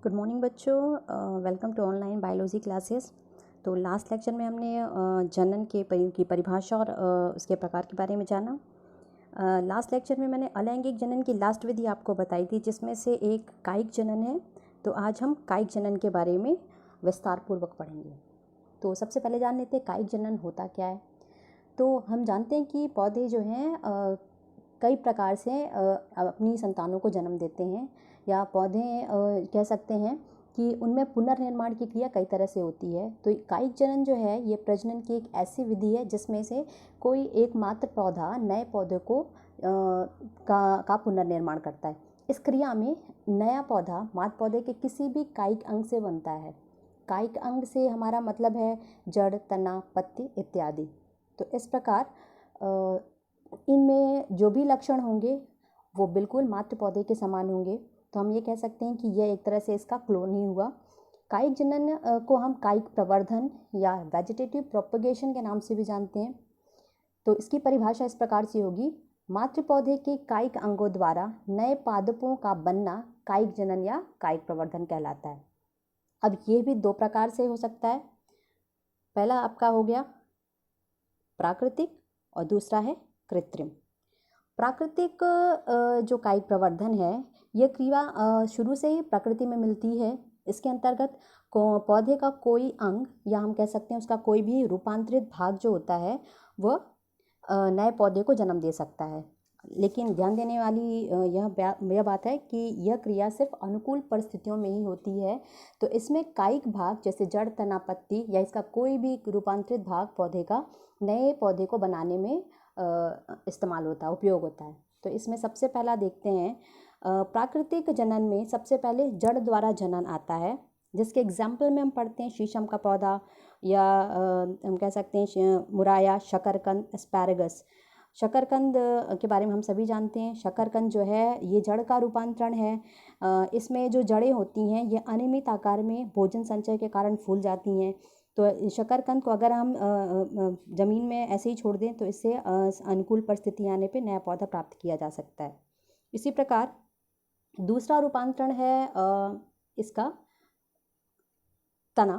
Good morning बच्चों, welcome to online biology classes. तो last lecture में हमने जनन की परिभाषा और उसके प्रकार के बारे में जाना। लास्ट लेक्चर में मैंने अलैंगिक जनन की लास्ट विधि आपको बताई थी, जिसमें से एक कायिक जनन है। तो आज हम कायिक जनन के बारे में विस्तार पूर्वक पढ़ेंगे। तो सबसे पहले जान लेते हैं कायिक जनन होता क्या है। तो हम जानते हैं कि पौधे जो हैं कई प्रकार से अपनी संतानों को जन्म देते हैं, या पौधे कह सकते हैं कि उनमें पुनर्निर्माण की क्रिया कई तरह से होती है। तो कायिक जनन जो है ये प्रजनन की एक ऐसी विधि है जिसमें से कोई एकमात्र पौधा नए पौधे को का पुनर्निर्माण करता है। इस क्रिया में नया पौधा मात्र पौधे के किसी भी कायिक अंग से बनता है। कायिक अंग से हमारा मतलब है जड़, तना, पत्ती इत्यादि। तो इस प्रकार इनमें जो भी लक्षण होंगे वो बिल्कुल मातृ पौधे के समान होंगे। तो हम ये कह सकते हैं कि यह एक तरह से इसका क्लोन ही हुआ। कायिक जनन को हम कायिक प्रवर्धन या वेजिटेटिव प्रोपगेशन के नाम से भी जानते हैं। तो इसकी परिभाषा इस प्रकार से होगी: मातृ पौधे के कायिक अंगों द्वारा नए पादपों का बनना कायिक जनन या कायिक प्रवर्धन कहलाता है। अब ये भी दो प्रकार से हो सकता है। पहला आपका हो गया प्राकृतिक और दूसरा है कृत्रिम। प्राकृतिक जो कायिक प्रवर्धन है यह क्रिया शुरू से ही प्रकृति में मिलती है। इसके अंतर्गत पौधे का कोई अंग या हम कह सकते हैं उसका कोई भी रूपांतरित भाग जो होता है वह नए पौधे को जन्म दे सकता है। लेकिन ध्यान देने वाली यह बात है कि यह क्रिया सिर्फ अनुकूल परिस्थितियों में ही होती है। तो इसमें कायिक भाग जैसे जड़, तना, पत्ती या इसका कोई भी रूपांतरित भाग पौधे का नए पौधे को बनाने में इस्तेमाल होता है, उपयोग होता है। तो इसमें सबसे पहला देखते हैं प्राकृतिक जनन में सबसे पहले जड़ द्वारा जनन आता है, जिसके एग्जाम्पल में हम पढ़ते हैं शीशम का पौधा, या हम कह सकते हैं मुराया, शकरकंद, एस्पैरागस। शकरकंद के बारे में हम सभी जानते हैं। शकरकंद जो है ये जड़ का रूपांतरण है। इसमें जो जड़ें होती हैं ये अनियमित आकार में भोजन संचय के कारण फूल जाती हैं। तो शकरकंद को अगर हम ज़मीन में ऐसे ही छोड़ दें तो इससे अनुकूल परिस्थिति आने पे नया पौधा प्राप्त किया जा सकता है। इसी प्रकार दूसरा रूपांतरण है इसका तना।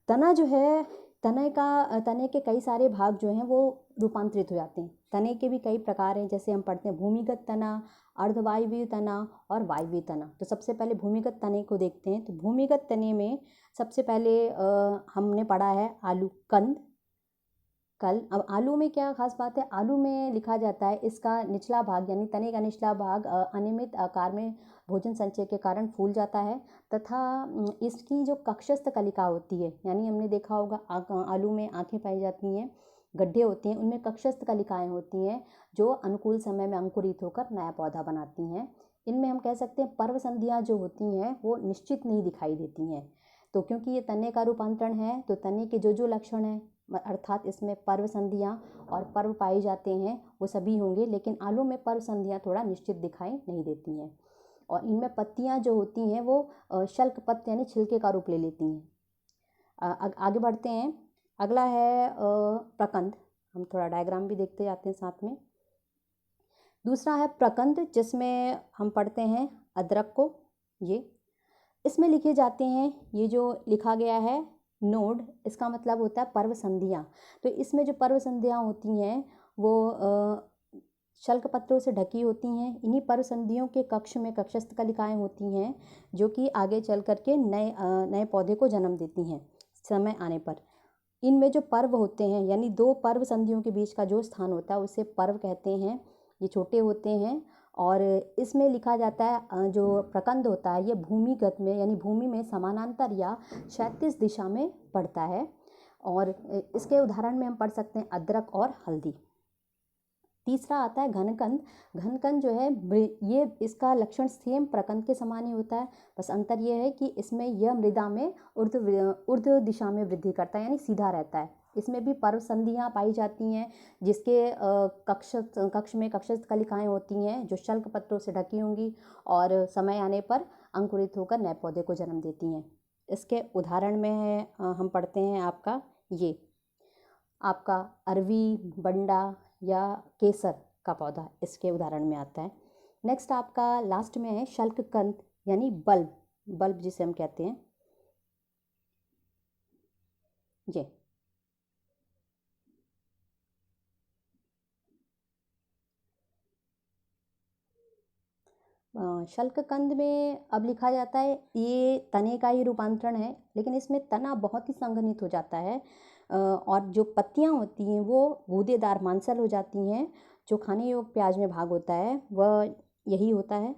तना जो है, तने के कई सारे भाग जो हैं वो रूपांतरित हो जाते हैं। तने के भी कई प्रकार हैं, जैसे हम पढ़ते हैं भूमिगत तना, अर्धवायवीय तना और वायवीय तना। तो सबसे पहले भूमिगत तने को देखते हैं। तो भूमिगत तने में सबसे पहले हमने पढ़ा है आलू कंद कल। अब आलू में क्या खास बात है, आलू में लिखा जाता है इसका निचला भाग यानी तने का निचला भाग अनियमित आकार में भोजन संचय के कारण फूल जाता है, तथा इसकी जो कक्षस्थ कलिका होती है, यानी हमने देखा होगा आलू में आँखें पाई जाती हैं, गड्ढे होते हैं, उनमें कक्षस्थ कलिकाएँ होती हैं जो अनुकूल समय में अंकुरित होकर नया पौधा बनाती हैं। इनमें हम कह सकते हैं पर्व संधियाँ जो होती हैं वो निश्चित नहीं दिखाई देती हैं। तो क्योंकि ये तने का रूपांतरण है तो तने के जो लक्षण हैं, अर्थात इसमें पर्व संधियाँ और पर्व पाए जाते हैं वो सभी होंगे, लेकिन आलू में पर्व संधियाँ थोड़ा निश्चित दिखाई नहीं देती हैं। और इनमें पत्तियाँ जो होती हैं वो शल्क पत्त यानी छिलके का रूप ले लेती हैं। आगे बढ़ते हैं। अगला है प्रकंद। हम थोड़ा डायग्राम भी देखते जाते हैं साथ में। दूसरा है प्रकंद, जिसमें हम पढ़ते हैं अदरक को। ये इसमें लिखे जाते हैं, ये जो लिखा गया है नोड, इसका मतलब होता है पर्व संधियाँ। तो इसमें जो पर्व संधियाँ होती हैं वो शल्क पत्रों से ढकी होती हैं। इन्हीं पर्व संधियों के कक्ष में कक्षस्थ कलिकाएँ होती हैं जो कि आगे चल करके नए पौधे को जन्म देती हैं समय आने पर। इनमें जो पर्व होते हैं यानी दो पर्व संधियों के बीच का जो स्थान होता है उसे पर्व कहते हैं। ये छोटे होते हैं और इसमें लिखा जाता है जो प्रकंद होता है ये भूमिगत में यानी भूमि में समानांतर या क्षैतिज दिशा में बढ़ता है। और इसके उदाहरण में हम पढ़ सकते हैं अदरक और हल्दी। तीसरा आता है घनकंद। घनकंद जो है ये इसका लक्षण सेम प्रकंद के समान ही होता है, बस अंतर ये है कि इसमें यह मृदा में ऊर्ध्व दिशा में वृद्धि करता है यानी सीधा रहता है। इसमें भी पर्व संधियाँ पाई जाती हैं जिसके कक्ष में कक्षस्थ कलिकाएँ होती हैं जो शल्क पत्रों से ढकी होंगी और समय आने पर अंकुरित होकर नए पौधे को जन्म देती हैं। इसके उदाहरण में है हम पढ़ते हैं आपका अरवी, बंडा या केसर का पौधा इसके उदाहरण में आता है। नेक्स्ट आपका लास्ट में है शल्ककंद यानी बल्ब, बल्ब जिसे हम कहते हैं ये। शल्ककंद में अब लिखा जाता है ये तने का ही रूपांतरण है, लेकिन इसमें तना बहुत ही संघनित हो जाता है और जो पत्तियां होती हैं वो गूदेदार मांसल हो जाती हैं। जो खाने योग्य प्याज में भाग होता है वह यही होता है,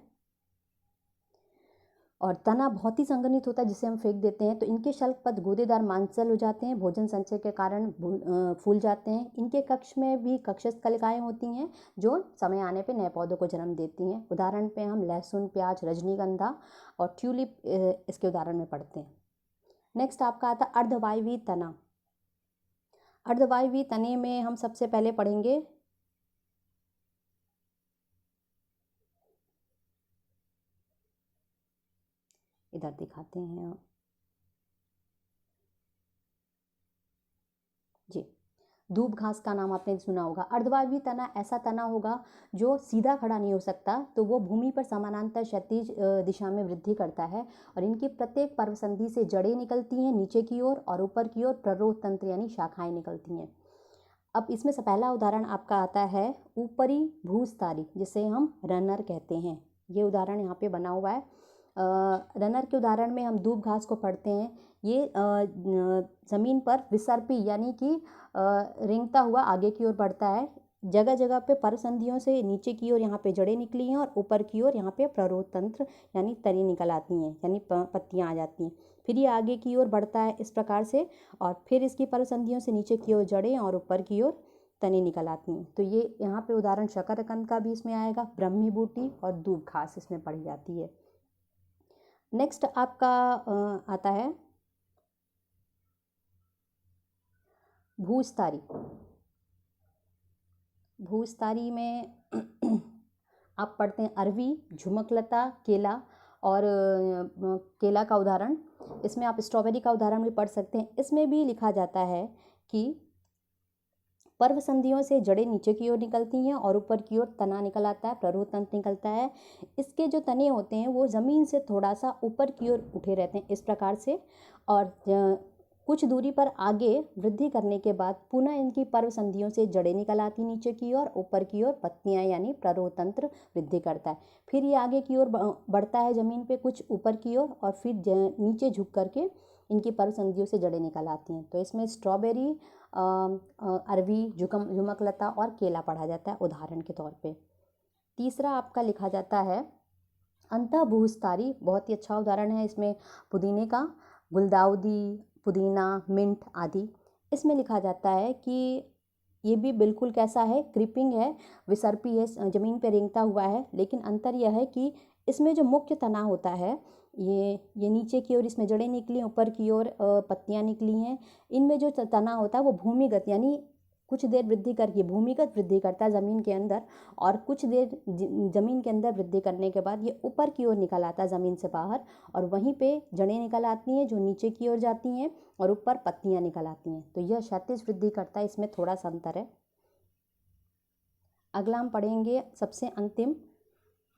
और तना बहुत ही संघनित होता है जिसे हम फेंक देते हैं। तो इनके शल्क पद गूदेदार मांसल हो जाते हैं, भोजन संचय के कारण फूल जाते हैं। इनके कक्ष में भी कक्षस्थ कलिकाएं होती हैं जो समय आने पे नए पौधों को जन्म देती हैं। उदाहरण पे हम लहसुन, प्याज, रजनीगंधा और ट्यूलिप इसके उदाहरण में पढ़ते हैं। नेक्स्ट आपका आता है अर्धवायवीय तना। अर्धवायवीय तने में हम सबसे पहले पढ़ेंगे इधर दिखाते हैं जी, धूप घास का नाम आपने सुना होगा। अर्धवायवीय तना ऐसा तना होगा जो सीधा खड़ा नहीं हो सकता, तो वो भूमि पर समानांतर क्षैतिज दिशा में वृद्धि करता है और इनकी प्रत्येक पर्व संधि से जड़ें निकलती हैं नीचे की ओर और ऊपर की ओर प्ररोह तंत्र यानी शाखाएं निकलती हैं। अब इसमें से पहला उदाहरण आपका आता है ऊपरी भूस्तारी, जिसे हम रनर कहते हैं। ये उदाहरण यहाँ पे बना हुआ है। रनर के उदाहरण में हम दूब घास को पढ़ते हैं। ये ज़मीन पर विसर्पी यानी कि रेंगता हुआ आगे की ओर बढ़ता है। जगह जगह पे परसंधियों से नीचे की ओर यहाँ पे जड़ें निकली हैं और ऊपर की ओर यहाँ पे प्ररोह तंत्र यानी तरी निकल आती हैं, यानी पत्तियाँ आ जाती हैं। फिर ये आगे की ओर बढ़ता है इस प्रकार से, और फिर इसकी परसंधियों से नीचे की ओर जड़ें और ऊपर की ओर तनी निकल आती हैं। तो ये यहाँ पे उदाहरण शकरकंद का भी इसमें आएगा, ब्रह्मी बूटी और दूब घास इसमें पढ़ी जाती है। नेक्स्ट आपका आता है भूस्तारी। भूस्तारी में आप पढ़ते हैं अरवी, झुमकलता, केला और केला का उदाहरण। इसमें आप स्ट्रॉबेरी का उदाहरण भी पढ़ सकते हैं। इसमें भी लिखा जाता है कि पर्व संधियों से जड़ें नीचे की ओर निकलती हैं और ऊपर की ओर तना निकल आता है, प्ररोह तंत्र निकलता है। इसके जो तने होते हैं वो ज़मीन से थोड़ा सा ऊपर की ओर उठे रहते हैं इस प्रकार से, और कुछ दूरी पर आगे वृद्धि करने के बाद पुनः इनकी पर्व संधियों से जड़ें निकल आती नीचे की ओर, ऊपर की ओर पत्तियां यानी प्ररोह तंत्र वृद्धि करता है। फिर ये आगे की ओर बढ़ता है ज़मीन पे कुछ ऊपर की ओर, और फिर नीचे झुक करके इनकी पर्व संधियों से जड़ें निकल आती हैं। तो इसमें स्ट्रॉबेरी, अरवी, झुमकलता और केला पढ़ा जाता है उदाहरण के तौर पे। तीसरा आपका लिखा जाता है अंतःभूस्तारी। बहुत ही अच्छा उदाहरण है इसमें पुदीने का, गुलदाउदी, पुदीना, मिंट आदि। इसमें लिखा जाता है कि ये भी बिल्कुल कैसा है, क्रीपिंग है, विसर्पी है, ज़मीन पे रेंगता हुआ है, लेकिन अंतर यह है कि इसमें जो मुख्य तना होता है ये नीचे की ओर इसमें जड़ें निकली, ऊपर की ओर पत्तियां निकली हैं। इनमें जो तना होता है वो भूमिगत यानी कुछ देर वृद्धि करके भूमिगत वृद्धि करता है ज़मीन के अंदर, और कुछ देर ज़मीन के अंदर वृद्धि करने के बाद ये ऊपर की ओर निकल आता है ज़मीन से बाहर, और वहीं पे जड़ें निकल आती हैं जो नीचे की ओर जाती हैं और ऊपर पत्तियां निकल आती हैं। तो यह क्षैतिज वृद्धि करता है, इसमें थोड़ा सा अंतर है। अगला हम पढ़ेंगे सबसे अंतिम,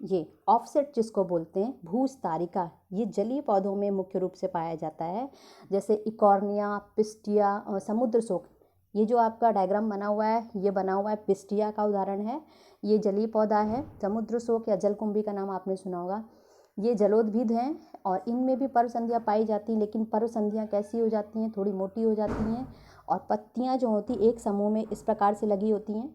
ये ऑफसेट जिसको बोलते हैं भूस्तारिका। ये जलीय पौधों में मुख्य रूप से पाया जाता है, जैसे इकॉर्निया, पिस्टिया और समुद्र शोक। ये जो आपका डायग्राम बना हुआ है ये बना हुआ है पिस्टिया का उदाहरण है। ये जलीय पौधा है। समुद्र शोक या जलकुंभी का नाम आपने सुना होगा। ये जलोद्भिद हैं और इनमें भी पर्व संधियाँ पाई जाती हैं, लेकिन पर्व संधियाँ कैसी हो जाती हैं, थोड़ी मोटी हो जाती हैं, और पत्तियाँ जो होती एक समूह में इस प्रकार से लगी होती हैं।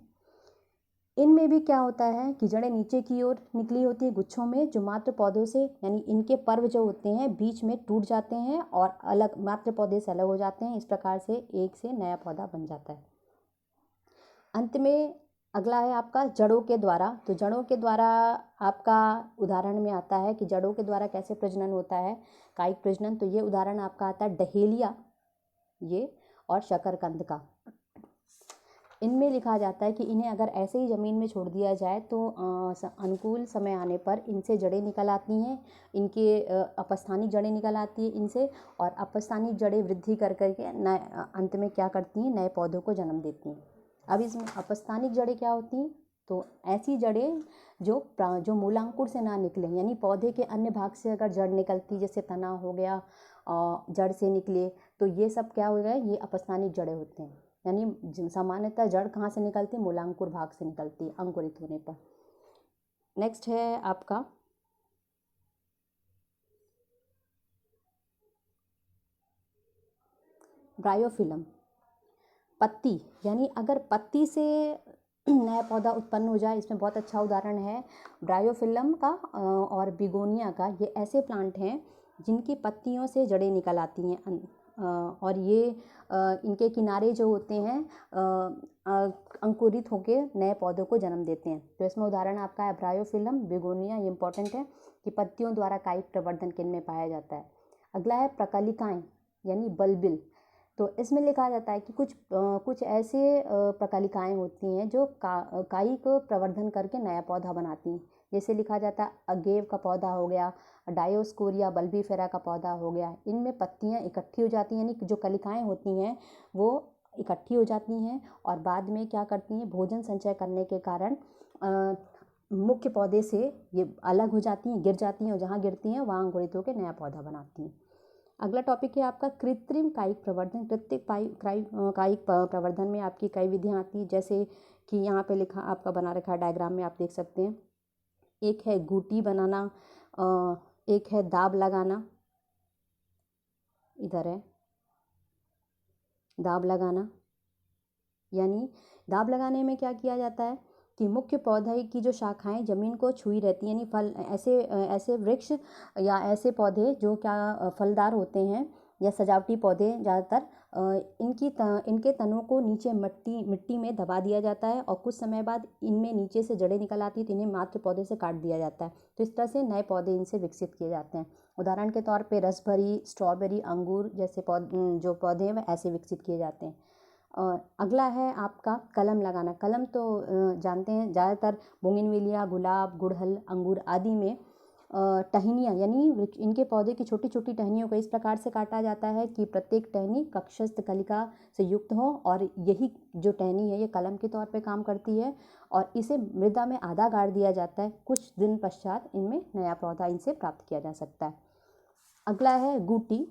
इनमें भी क्या होता है कि जड़ें नीचे की ओर निकली होती है गुच्छों में, जो मात्र पौधों से यानी इनके पर्व जो होते हैं बीच में टूट जाते हैं और अलग मात्र पौधे से अलग हो जाते हैं। इस प्रकार से एक से नया पौधा बन जाता है। अंत में अगला है आपका जड़ों के द्वारा। तो जड़ों के द्वारा आपका उदाहरण में आता है कि जड़ों के द्वारा कैसे प्रजनन होता है, कायिक प्रजनन। तो ये उदाहरण आपका आता है डहेलिया ये और शकरकंद का। इनमें लिखा जाता है कि इन्हें अगर ऐसे ही ज़मीन में छोड़ दिया जाए तो अनुकूल समय आने पर इनसे जड़ें निकल आती हैं, इनके अपस्थानिक जड़ें निकल आती हैं इनसे, और अपस्थानिक जड़ें वृद्धि कर करके नए अंत में क्या करती हैं, नए पौधों को जन्म देती हैं। अब इसमें अपस्थानिक जड़ें क्या होती हैं, तो ऐसी जड़ें जो मूलांकुर से ना निकले, यानी पौधे के अन्य भाग से अगर जड़ निकलती, जैसे तना हो गया जड़ से निकले, तो ये सब क्या हो गया, ये अपस्थानिक जड़ें होते हैं। यानी सामान्यतः जड़ कहाँ से निकलती, मूलांकुर भाग से निकलती है अंकुरित होने पर। नेक्स्ट है आपका ब्रायोफिलम। पत्ती, यानी अगर पत्ती से नया पौधा उत्पन्न हो जाए, इसमें बहुत अच्छा उदाहरण है ब्रायोफिलम का और बिगोनिया का। ये ऐसे प्लांट हैं जिनकी पत्तियों से जड़ें निकल आती हैं और ये इनके किनारे जो होते हैं अंकुरित होकर नए पौधों को जन्म देते हैं। तो इसमें उदाहरण आपका है ब्रायोफिलम, बिगोनिया। ये इंपॉर्टेंट है कि पत्तियों द्वारा कायिक प्रवर्धन किन में पाया जाता है। अगला है प्रकलिकाएं, यानी बल्बिल। तो इसमें लिखा जाता है कि कुछ ऐसे प्रकलिकाएं होती हैं जो कायिक प्रवर्धन करके नया पौधा बनाती हैं। जैसे लिखा जाता है अगेव का पौधा हो गया, डायोस्कोरिया बल्बीफेरा का पौधा हो गया। इनमें पत्तियां इकट्ठी हो जाती हैं, यानी जो कलिकाएं होती हैं वो इकट्ठी हो जाती हैं और बाद में क्या करती हैं, भोजन संचय करने के कारण मुख्य पौधे से ये अलग हो जाती हैं, गिर जाती हैं, और जहाँ गिरती हैं वहाँ अंकुरित होकर नया पौधा बनाती हैं। अगला टॉपिक है आपका कृत्रिम कायिक प्रवर्धन। कृत्रिम कायिक प्रवर्धन में आपकी कई विधियाँ आती हैं, जैसे कि यहाँ पे लिखा आपका बना रखा है डायग्राम में, आप देख सकते हैं। एक है गूटी बनाना, एक है दाब लगाना, इधर है दाब लगाना। यानी दाब लगाने में क्या किया जाता है कि मुख्य पौधे की जो शाखाएं जमीन को छुई रहती हैं, यानी फल ऐसे वृक्ष या ऐसे पौधे जो क्या फलदार होते हैं या सजावटी पौधे ज़्यादातर, इनके तनों को नीचे मिट्टी में दबा दिया जाता है और कुछ समय बाद इनमें नीचे से जड़ें निकल आती हैं, तो इन्हें मात्र पौधे से काट दिया जाता है। तो इस तरह से नए पौधे इनसे विकसित किए जाते हैं। उदाहरण के तौर पे रसभरी, स्ट्रॉबेरी, अंगूर जैसे जो पौधे हैं वह ऐसे विकसित किए जाते हैं। अगला है आपका कलम लगाना। कलम तो जानते हैं, ज़्यादातर बोगनविलिया, गुलाब, गुड़हल, अंगूर आदि में टहनियाँ, यानी इनके पौधे की छोटी छोटी टहनियों को इस प्रकार से काटा जाता है कि प्रत्येक टहनी कक्षस्थ कलिका से युक्त हो, और यही जो टहनी है ये कलम के तौर पे काम करती है, और इसे मृदा में आधा गाड़ दिया जाता है। कुछ दिन पश्चात इनमें नया पौधा इनसे प्राप्त किया जा सकता है। अगला है गूटी।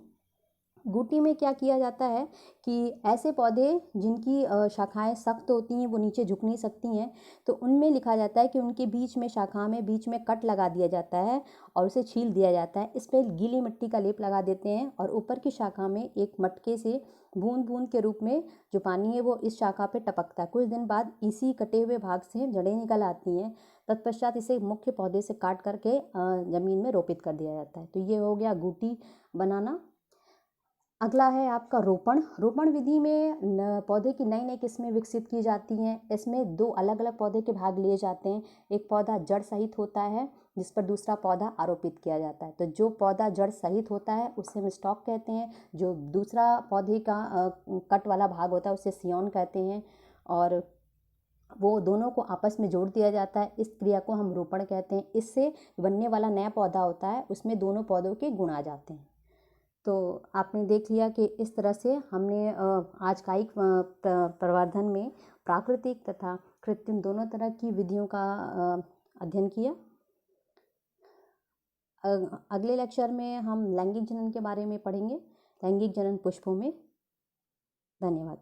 गूटी में क्या किया जाता है कि ऐसे पौधे जिनकी शाखाएं सख्त होती हैं, वो नीचे झुक नहीं सकती हैं, तो उनमें लिखा जाता है कि उनके बीच में शाखा में बीच में कट लगा दिया जाता है और उसे छील दिया जाता है। इस पर गीली मिट्टी का लेप लगा देते हैं और ऊपर की शाखा में एक मटके से बूंद बूंद के रूप में जो पानी है वो इस शाखा पे टपकता है। कुछ दिन बाद इसी कटे हुए भाग से जड़ें निकल आती हैं। तत्पश्चात इसे मुख्य पौधे से काट करके ज़मीन में रोपित कर दिया जाता है। तो ये हो गया गूटी बनाना। अगला है आपका रोपण। रोपण विधि में पौधे की नई नई किस्में विकसित की जाती हैं। इसमें दो अलग अलग पौधे के भाग लिए जाते हैं। एक पौधा जड़ सहित होता है जिस पर दूसरा पौधा आरोपित किया जाता है। तो जो पौधा जड़ सहित होता है उसे हम स्टॉक कहते हैं, जो दूसरा पौधे का कट वाला भाग होता है उसे सियोन कहते हैं, और वो दोनों को आपस में जोड़ दिया जाता है। इस क्रिया को हम रोपण कहते हैं। इससे बनने वाला नया पौधा होता है, उसमें दोनों पौधों के गुण आ जाते हैं। तो आपने देख लिया कि इस तरह से हमने आज कायिक प्रवर्धन में प्राकृतिक तथा कृत्रिम दोनों तरह की विधियों का अध्ययन किया। अगले लेक्चर में हम लैंगिक जनन के बारे में पढ़ेंगे, लैंगिक जनन पुष्पों में। धन्यवाद।